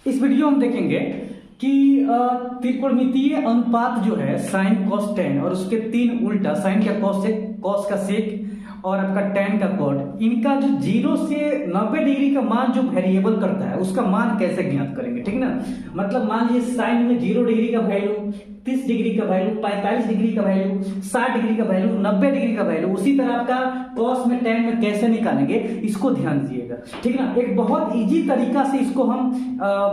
इस वीडियो में देखेंगे कि त्रिकोणमितीय अनुपात जो है साइन कॉस टेन और उसके तीन उल्टा साइन का कॉस का सेक और आपका टेन का कॉट, इनका जो 0 से 90 डिग्री का मान जो वेरिएबल करता है उसका मान कैसे ज्ञात करेंगे। ठीक ना, मतलब मान लीजिए साइन में 0 डिग्री का वैल्यू, 30 डिग्री का वैल्यू, 45 डिग्री का वैल्यू, 60 डिग्री का वैल्यू, 90 डिग्री का वैल्यू, उसी तरह आपका कॉस में टेन में कैसे निकालेंगे इसको ध्यान दीजिएगा। ठीक ना, एक बहुत इजी तरीका से इसको हम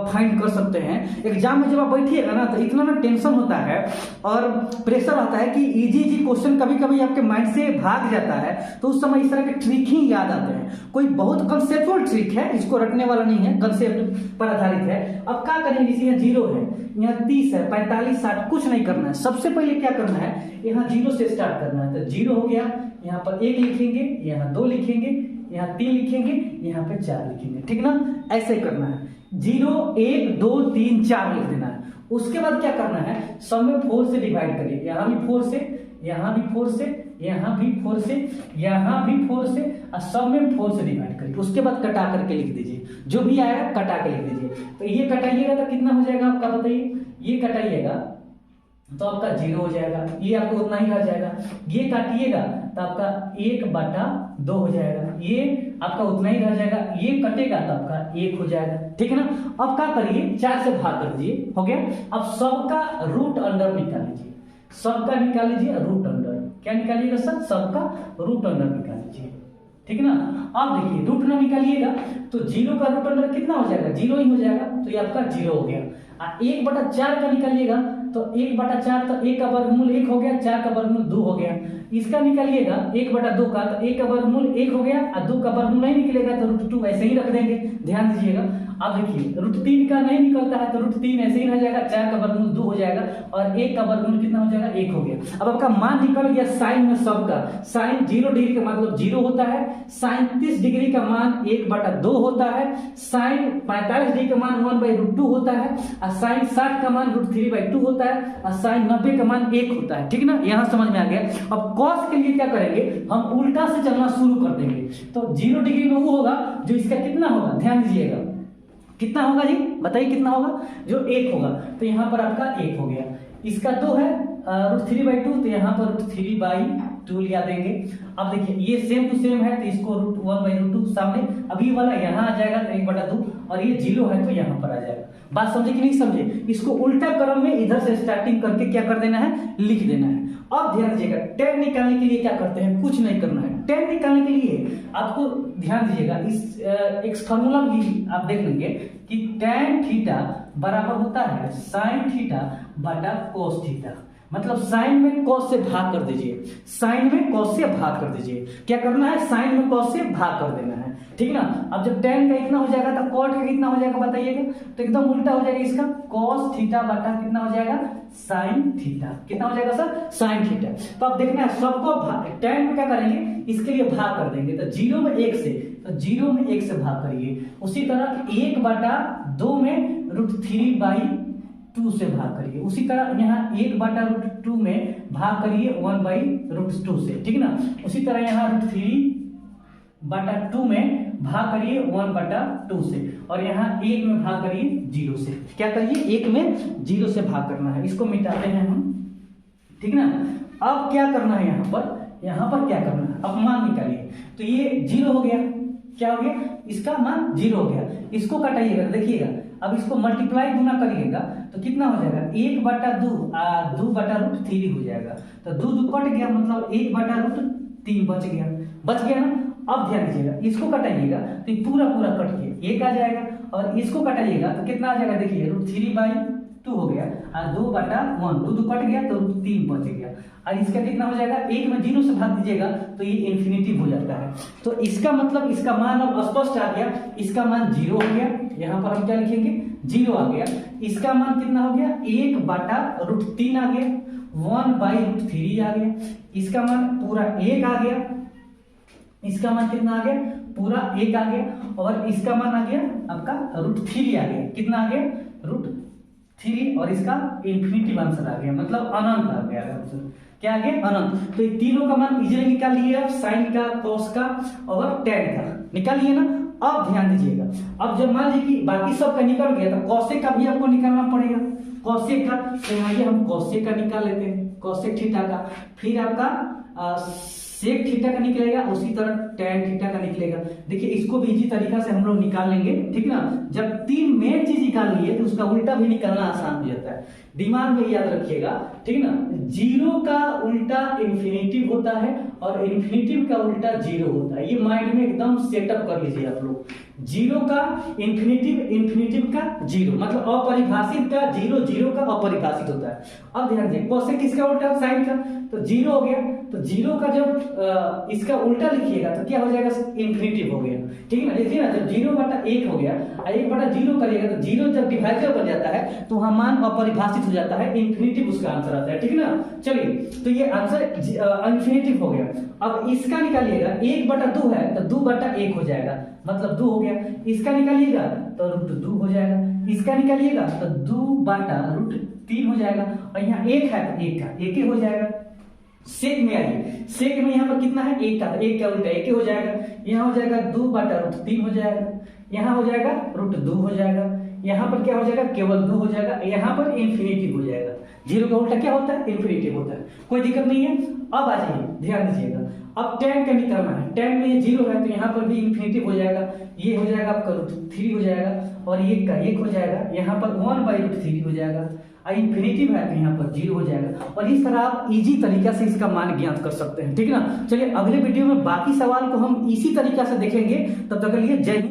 फाइंड कर सकते हैं। एग्जाम में जब आप बैठिएगा ना तो इतना ना टेंशन होता है और प्रेशर आता है कि इजी क्वेश्चन कभी कभी आपके माइंड से भाग जाता है, तो उस समय इस तरह के ट्रिक ही याद आते हैं। कोई बहुत कंसेप्चुअल ट्रिक है, इसको रटने वाला नहीं है, कंसेप्ट पर आधारित है। अब क्या करेंगे, जैसे यहाँ 0 है, यहाँ 30 है, 45, 60, कुछ नहीं करना है। सबसे पहले क्या करना है, यहाँ 0 से स्टार्ट करना है। तो 0 हो गया, यहाँ पर 1 लिखेंगे, यहाँ 2 लिखेंगे, यहाँ 3 लिखेंगे, यहाँ पे 4 लिखेंगे। ठीक ना, ऐसे करना है। 0 1 2 3 4 लिख देना है। उसके बाद क्या करना है, सब में 4 से डिवाइड करिए। यहाँ भी 4 से, यहाँ भी 4 से, यहाँ भी 4 से, यहाँ भी 4 से, और सब में 4 से डिवाइड करिए। उसके बाद कटा करके लिख दीजिए, जो भी आएगा कटा के लिख दीजिए। तो ये कटाइएगा तो कितना हो जाएगा आपका, बताइए। ये कटाइएगा तो आपका 0 हो जाएगा, ये आपको उतना ही रह जाएगा। ये काटिएगा तो आपका 1/2 हो जाएगा, ये आपका उतना ही रह जाएगा। ये कटेगा तो आपका 1 हो जाएगा। ठीक है ना, अब क्या करिए, 4 से भाग कर दीजिए, हो गया। अब सबका रूट अंडर निकाल लीजिए, सबका निकाल लीजिए रूट अंडर। क्या निकालिएगा सर, सबका रूट अंडर निकाल लीजिए। ठीक है ना, अब देखिए रूट ना निकालिएगा तो 0 का रूट अंडर कितना हो जाएगा, 0 ही हो जाएगा। तो ये आपका 0 हो गया। 1/4 का निकालिएगा तो 1/4, तो 1 का वर्गमूल 1 हो गया, 4 का वर्गमूल 2 हो गया। इसका निकालिएगा 1/2 का, तो 1 का वर्गमूल 1 हो गया और 2 का वर्गमूल नहीं निकलेगा तो √2 ऐसे ही रख देंगे। ध्यान दीजिएगा। अब देखिए √3 का नहीं निकलता है तो √3 ऐसे ही रह जाएगा, 4 का वर्गमूल 2 हो जाएगा और 1 का वर्गमूल कितना हो जाएगा, 1 हो गया। अब आपका मान निकल गया साइन में सबका। साइन 0 डिग्री का मतलब 0 होता है, साइन 30 डिग्री का मान 1/2 होता है, साइन 45 डिग्री का मान 1/√2 होता है, और साइन 60 का मान √3/2 होता है, और साइन 90 का मान 1 होता है। ठीक ना, यहां समझ में आ गया। अब कॉस के लिए क्या करेंगे, हम उल्टा से चलना शुरू कर देंगे। तो 0 डिग्री में वो होगा जो इसका कितना होगा, ध्यान दीजिएगा, कितना होगा जी, बताइए कितना होगा, जो 1 होगा। तो यहाँ पर आपका 1 हो गया। इसका 2 है √3/2, तो यहाँ पर √3/2 लिया देंगे। अब देखिए ये सेम टू सेम है तो इसको √1/√2 सामने, अभी वाला यहाँ आ जाएगा तो 1/2, और ये 0 है तो यहाँ पर आ जाएगा। बात समझे कि नहीं समझे, इसको उल्टा क्रम में इधर से स्टार्टिंग करके क्या कर देना है, लिख देना है। अब ध्यान दीजिएगा, टेन निकालने के लिए क्या करते हैं, कुछ नहीं करना है। टेन निकालने के लिए आपको ध्यान दीजिएगा, इस एक फॉर्मूला भी आप देख लेंगे कि tan थीटा बराबर होता है sin थीटा बटा cos थीटा। मतलब साइन में cos से भाग कर दीजिए, साइन में cos से भाग कर दीजिए। क्या करना है, साइन में cos से भाग कर देना है। ठीक ना, अब जब tan का इतना हो जाएगा तो cot का कितना हो जाएगा बताइएगा, तो एकदम उल्टा हो जाएगा इसका, cos थीटा बटा कितना हो जाएगा, sin थीटा। कितना हो जाएगा सर, sin थीटा। तो अब देखना है सबको tan में क्या करेंगे, इसके लिए भाग कर देंगे। तो 0 में 1 से, तो 0 में 1 से भाग करिए। उसी तरह 1/2 में √3/2 से भाग करिए। उसी तरह यहाँ 1/√2 में भाग करिए 1/√2 से। ठीक ना, उसी तरह यहाँ √3/2 में भाग करिए 1/2 से, और यहाँ 1 में भाग करिए 0 से। क्या करिए, 1 में 0 से भाग करना है। इसको मिटाते हैं हम। ठीक ना, अब क्या करना है, यहाँ पर क्या करना है, अब मान निकालिए। तो ये 0 हो गया, क्या हो गया, इसका मान 0 हो गया। इसको कटाइएगा, देखिएगा अब इसको मल्टीप्लाई गुना करिएगा तो कितना हो जाएगा, 1/2 2/√3 हो जाएगा। तो 2 कट गया, मतलब 1/√3 बच गया ना। अब ध्यान दीजिएगा, इसको कटाइएगा तो पूरा कट के 1 आ जाएगा, और इसको कटाइएगा तो कितना आ जाएगा, देखिए √3/2 हो गया, और 2/1 2 कट गया तो √3 बच गया। और इसका कितना हो जाएगा, 1 में 0 से भाग दीजिएगा तो ये इन्फिनिटी हो जाता है। तो इसका मतलब इसका मान अब स्पष्ट आ गया, इसका मान 0 हो गया। यहाँ पर हम क्या लिखेंगे, 0 आ गया। इसका मान कितना हो गया, 1/√3 आ गया, 1/√3 आ गया। इसका मान पूरा 1 आ गया, इसका मान कितना आ गया, पूरा 1 आ गया, और इसका मान आ गया आपका √3 आ गया। कितना आ गया, √3, और इसका इन्फिनिटी आंसर आ गया, मतलब अनंत आ गया आंसर। क्या आ गया, अनंत। तो ये तीनों का मान इजीली निकाल लिए आप, साइन का, कॉस का और tan का निकाल लिए ना। अब ध्यान दीजिएगा, अब जब मान लीजिए कि बाकी सब का निकल गया तो कॉसेक का भी आपको निकालना पड़ेगा, कॉसेक का। तो यहाँ ये हम कॉसेक का निकाल लेते हैं, कॉसेक थीटा का। फिर आपका सेक थीटा का निकलेगा, उसी तरह टैन थीटा का निकलेगा। देखिए इसको भी इजी तरीका से हम लोग निकाल लेंगे, ठीक ना। जब तीन मेन चीज निकालनी है तो उसका उल्टा भी निकालना आसान हो जाता है, दिमाग में याद रखिएगा, ठीक ना। जीरो का उल्टा इन्फिनिटिव होता है और इन्फिनिटिव का उल्टा जीरो होता है। ये माइंड में एकदम सेटअप कर लीजिए आप लोग। जीरो का इन्फिनिटिव, इन्फिनिटिव का जीरो, मतलब अपरिभाषित का जीरो, जीरो का अपरिभाषित होता है। अब ध्यान दीजिए कोसेक किसका उल्टा, साइन का, तो जीरो हो गया। तो जीरो का जब इसका उल्टा लिखिएगा तो क्या हो जाएगा, इन्फिनिटिव हो गया, ठीक है ना। देखिए ना, जब 0/1 हो गया, 1/0 करिएगा तो जीरो जब डिवाइजर बन जाता है तो वहां मान अपरिभाषित हो जाता है, इन्फिनिटिव उसका आंसर आता है, ठीक है ना। चलिए, तो ये आंसर इन्फिनिटिव हो गया। अब इसका निकालिएगा, 1/2 है तो 2/1 हो जाएगा, मतलब 2 हो गया। इसका निकालिएगा तो √2 हो जाएगा, इसका निकालिएगा तो 2/√3 हो जाएगा, और यहाँ 1 है तो 1 का 1 हो जाएगा। सेक में आइए, सेक में यहाँ पर कितना है, 1 का, तो 1 का उल्टा 1 हो जाएगा। यहाँ हो जाएगा 2/√3 हो जाएगा, यहाँ हो जाएगा √2 हो जाएगा, यहाँ पर क्या हो जाएगा, केवल 2 हो जाएगा, यहाँ पर इन्फिनिटिव हो जाएगा। जीरो का उल्टा क्या होता है, इन्फिनिटिव होता है, कोई दिक्कत नहीं है। अब आ जाइए, ध्यान दीजिएगा, अब tan का निकालना है। tan में ये 0 है तो यहाँ पर भी इन्फिनिटिव हो जाएगा, ये हो जाएगा आपका √3 हो जाएगा, और ये का 1 हो जाएगा, यहाँ पर 1/√3 हो जाएगा, और इन्फिनिटिव है तो यहाँ पर 0 हो जाएगा। और इस तरह आप इजी तरीका से इसका मान ज्ञात कर सकते हैं, ठीक है ना। चलिए अगले वीडियो में बाकी सवाल को हम इसी तरीका से देखेंगे, तब तक के लिए जय हिंद।